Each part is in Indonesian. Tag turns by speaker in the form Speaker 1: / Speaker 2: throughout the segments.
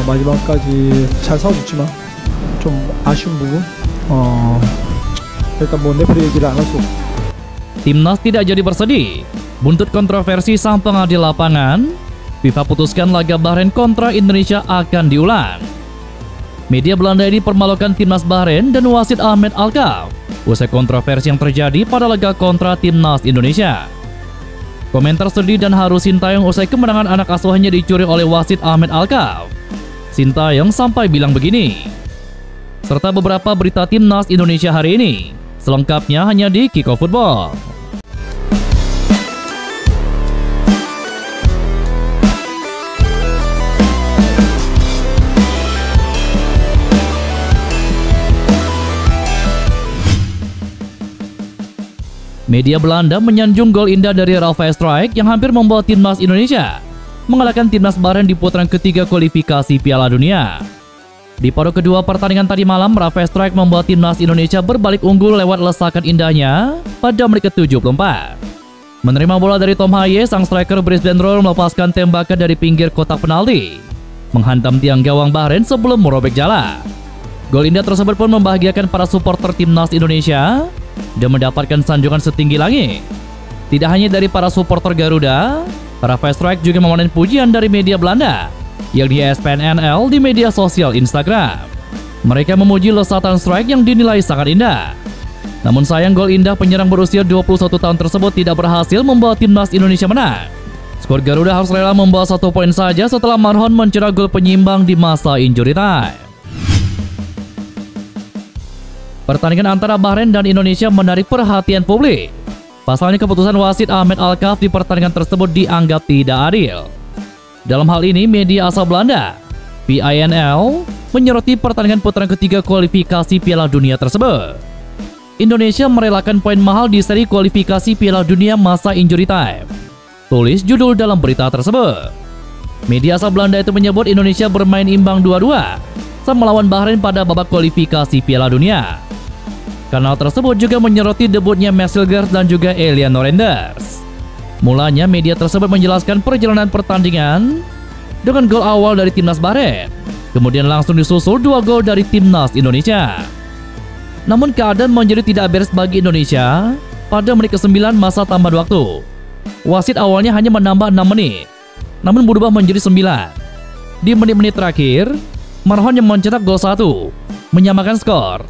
Speaker 1: 마지막까지 잘 싸워줬지만 좀 아쉬운 부분. 일단 뭐 레프리 얘기를 안 할 수 없고.
Speaker 2: Timnas tidak jadi bersedih. Buntut kontroversi sang pengadil lapangan, FIFA putuskan laga Bahrain kontra Indonesia akan diulang. Media Belanda ini permalukan Timnas Bahrain dan wasit Ahmed Alkaf usai kontroversi yang terjadi pada laga kontra Timnas Indonesia. Komentar sedih dan haru Sintayong usai kemenangan anak asuhannya dicuri oleh wasit Ahmed Alkaf. Sintayong sampai bilang begini, serta beberapa berita Timnas Indonesia hari ini. Selengkapnya hanya di Kickoff Football. Media Belanda menyanjung gol indah dari Rafael Strijk yang hampir membawa Timnas Indonesia mengalahkan Timnas Bahrain di putaran ketiga kualifikasi Piala Dunia. Di paruh kedua pertandingan tadi malam, Rafael Strijk membawa Timnas Indonesia berbalik unggul lewat lesakan indahnya pada menit ke-74. Menerima bola dari Tom Haye, sang striker Brisbane Roar melepaskan tembakan dari pinggir kotak penalti, menghantam tiang gawang Bahrain sebelum merobek jala. Gol indah tersebut pun membahagiakan para supporter Timnas Indonesia dan mendapatkan sanjungan setinggi langit. Tidak hanya dari para supporter Garuda, Rafael Strijk juga memanen pujian dari media Belanda, yakni ESPN NL di media sosial Instagram. Mereka memuji lesatan Strijk yang dinilai sangat indah. Namun sayang, gol indah penyerang berusia 21 tahun tersebut tidak berhasil membawa Timnas Indonesia menang. Skor Garuda harus rela membawa 1 poin saja setelah Marhon mencetak gol penyimbang di masa injury time. Pertandingan antara Bahrain dan Indonesia menarik perhatian publik. Pasalnya keputusan wasit Ahmed Alkaf di pertandingan tersebut dianggap tidak adil. Dalam hal ini, media asal Belanda, PINL, menyoroti pertandingan putaran ketiga kualifikasi Piala Dunia tersebut. Indonesia merelakan poin mahal di seri kualifikasi Piala Dunia masa injury time, tulis judul dalam berita tersebut. Media asal Belanda itu menyebut Indonesia bermain imbang 2-2 saat melawan Bahrain pada babak kualifikasi Piala Dunia. Kanal tersebut juga menyoroti debutnya Max Hilgers dan juga Eliano Renders. Mulanya media tersebut menjelaskan perjalanan pertandingan dengan gol awal dari Timnas Bahrain, kemudian langsung disusul 2 gol dari Timnas Indonesia. Namun keadaan menjadi tidak beres bagi Indonesia pada menit ke-9 masa tambahan waktu. Wasit awalnya hanya menambah 6 menit, namun berubah menjadi 9. Di menit-menit terakhir, Marhon yang mencetak gol 1, menyamakan skor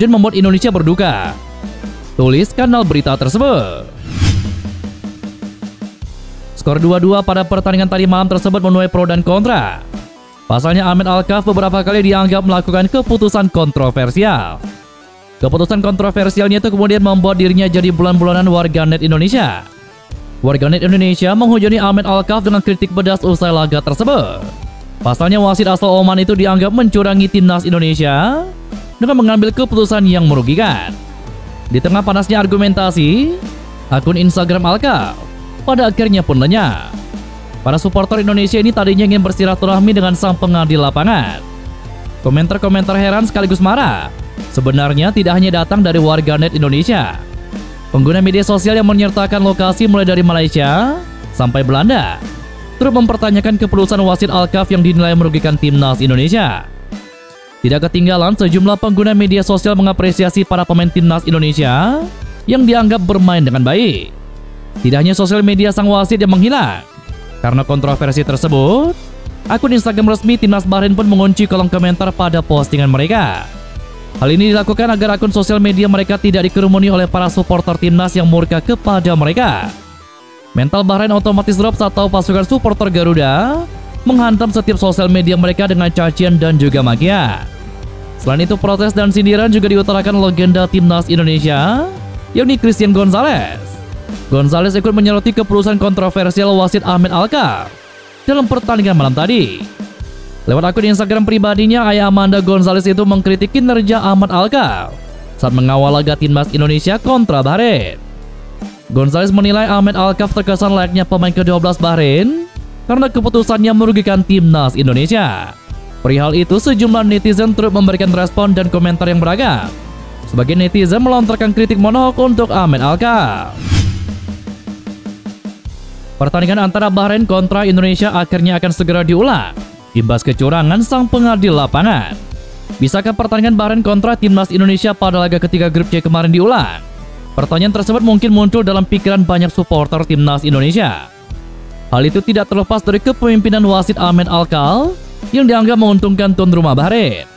Speaker 2: dan membuat Indonesia berduka, tulis kanal berita tersebut. Skor 2-2 pada pertandingan tadi malam tersebut menuai pro dan kontra. Pasalnya Ahmed Alkaf beberapa kali dianggap melakukan keputusan kontroversial. Keputusan kontroversialnya itu kemudian membuat dirinya jadi bulan-bulanan warganet Indonesia. Warganet Indonesia menghujani Ahmed Alkaf dengan kritik pedas usai laga tersebut. Pasalnya wasit asal Oman itu dianggap mencurangi Timnas Indonesia dengan mengambil keputusan yang merugikan. Di tengah panasnya argumentasi, akun Instagram Alkaf pada akhirnya pun lenyap. Para supporter Indonesia ini tadinya ingin bersilaturahmi dengan sang pengadil lapangan. Komentar-komentar heran sekaligus marah sebenarnya tidak hanya datang dari warganet Indonesia. Pengguna media sosial yang menyertakan lokasi mulai dari Malaysia sampai Belanda turut mempertanyakan keputusan wasit Alkaf yang dinilai merugikan Timnas Indonesia. Tidak ketinggalan, sejumlah pengguna media sosial mengapresiasi para pemain Timnas Indonesia yang dianggap bermain dengan baik. Tidak hanya sosial media sang wasit yang menghilang. Karena kontroversi tersebut, akun Instagram resmi Timnas Bahrain pun mengunci kolom komentar pada postingan mereka. Hal ini dilakukan agar akun sosial media mereka tidak dikerumuni oleh para supporter Timnas yang murka kepada mereka. Mental Bahrain otomatis drop saat tahu pasukan supporter Garuda menghantam setiap sosial media mereka dengan cacian dan juga makian. Selain itu, protes dan sindiran juga diutarakan legenda Timnas Indonesia, yakni Christian Gonzalez. Gonzalez ikut menyoroti keputusan kontroversial wasit Ahmed Alkaf dalam pertandingan malam tadi. Lewat akun Instagram pribadinya, ayah Amanda Gonzalez itu mengkritik kinerja Ahmed Alkaf saat mengawal laga Timnas Indonesia kontra Bahrain. Gonzalez menilai Ahmed Alkaf terkesan layaknya pemain ke-12 Bahrain karena keputusannya merugikan Timnas Indonesia. Perihal itu, sejumlah netizen turut memberikan respon dan komentar yang beragam. Sebagian netizen melontarkan kritik monohok untuk Ahmed Alkaf. Pertandingan antara Bahrain kontra Indonesia akhirnya akan segera diulang Imbas kecurangan sang pengadil lapangan. Bisakah pertandingan Bahrain kontra timnas Indonesia pada laga ketiga grup C kemarin diulang? Pertanyaan tersebut mungkin muncul dalam pikiran banyak supporter timnas Indonesia. Hal itu tidak terlepas dari kepemimpinan wasit Ahmed Alkal yang dianggap menguntungkan tuan rumah Bahrain.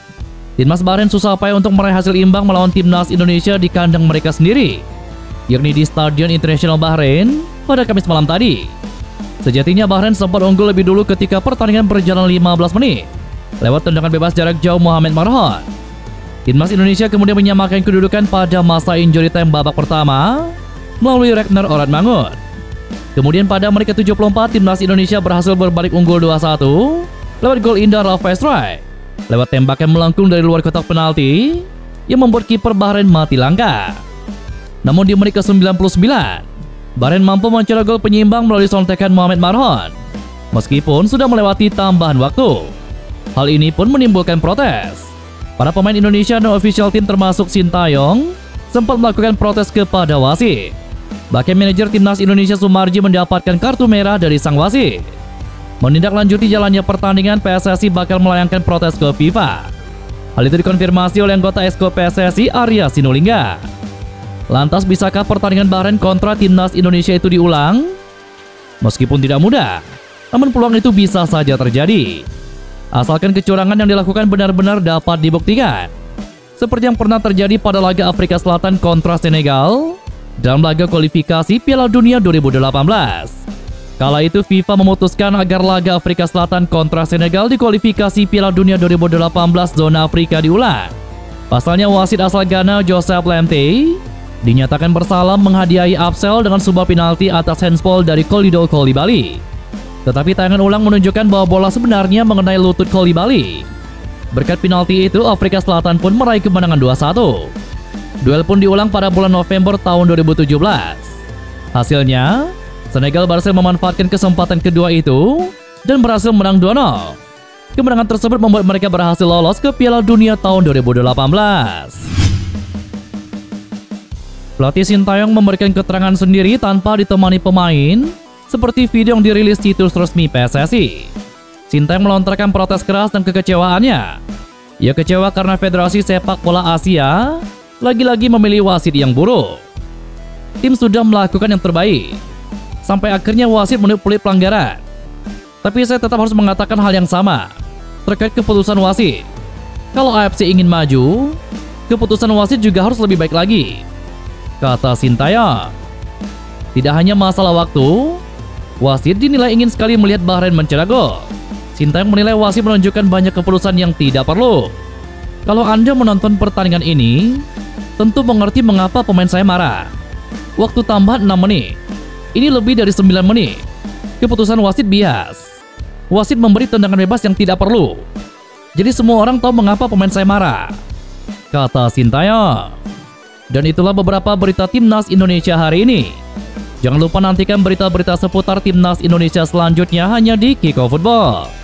Speaker 2: Timnas Bahrain susah payah untuk meraih hasil imbang melawan timnas Indonesia di kandang mereka sendiri, yakni di Stadion Internasional Bahrain pada Kamis malam tadi. Sejatinya Bahrain sempat unggul lebih dulu ketika pertandingan berjalan 15 menit lewat tendangan bebas jarak jauh Mohamed Marhon. Timnas Indonesia kemudian menyamakan kedudukan pada masa injury time babak pertama melalui Ragnar Oratmangun. Kemudian pada menit ke-74 timnas Indonesia berhasil berbalik unggul 2-1 lewat gol indah Rafael Struijk lewat tembakan melengkung dari luar kotak penalti yang membuat kiper Bahrain mati langkah. Namun di menit ke-99, Bahrain mampu mencetak gol penyimbang melalui sontekan Mohamed Marhon meskipun sudah melewati tambahan waktu. Hal ini pun menimbulkan protes. Para pemain Indonesia dan official team termasuk Sintayong sempat melakukan protes kepada wasit. Bahkan manajer timnas Indonesia Sumarji mendapatkan kartu merah dari sang wasit. Menindaklanjuti jalannya pertandingan, PSSI bakal melayangkan protes ke FIFA. Hal itu dikonfirmasi oleh anggota Exco PSSI Arya Sinulinga. Lantas bisakah pertandingan Bahrain kontra timnas Indonesia itu diulang? Meskipun tidak mudah, namun peluang itu bisa saja terjadi. Asalkan kecurangan yang dilakukan benar-benar dapat dibuktikan. Seperti yang pernah terjadi pada laga Afrika Selatan kontra Senegal dalam laga kualifikasi Piala Dunia 2018. Kala itu FIFA memutuskan agar laga Afrika Selatan kontra Senegal di kualifikasi Piala Dunia 2018 zona Afrika diulang. Pasalnya wasit asal Ghana Joseph Lemte dinyatakan bersalah menghadiahi Absel dengan sebuah penalti atas handsball dari Kolido Koulibaly. Tetapi tayangan ulang menunjukkan bahwa bola sebenarnya mengenai lutut Koulibaly. Berkat penalti itu, Afrika Selatan pun meraih kemenangan 2-1. Duel pun diulang pada bulan November tahun 2017. Hasilnya, Senegal berhasil memanfaatkan kesempatan kedua itu dan berhasil menang 2-0. Kemenangan tersebut membuat mereka berhasil lolos ke Piala Dunia tahun 2018. Pelatih Sintayong memberikan keterangan sendiri tanpa ditemani pemain, seperti video yang dirilis situs resmi PSSI. Sintayong melontarkan protes keras dan kekecewaannya. Ia kecewa karena Federasi Sepak Bola Asia lagi-lagi memilih wasit yang buruk. Tim sudah melakukan yang terbaik, sampai akhirnya wasit menipuli pelanggaran. Tapi saya tetap harus mengatakan hal yang sama terkait keputusan wasit. Kalau AFC ingin maju, keputusan wasit juga harus lebih baik lagi, kata Sintayong. Tidak hanya masalah waktu, wasit dinilai ingin sekali melihat Bahrain mencetak gol. Sintayong menilai wasit menunjukkan banyak keputusan yang tidak perlu. Kalau Anda menonton pertandingan ini, tentu mengerti mengapa pemain saya marah. Waktu tambahan 6 menit. Ini lebih dari 9 menit. Keputusan wasit bias. Wasit memberi tendangan bebas yang tidak perlu. Jadi semua orang tahu mengapa pemain saya marah, kata Sintayong. Dan itulah beberapa berita timnas Indonesia hari ini. Jangan lupa nantikan berita-berita seputar timnas Indonesia selanjutnya hanya di Kickoff Football.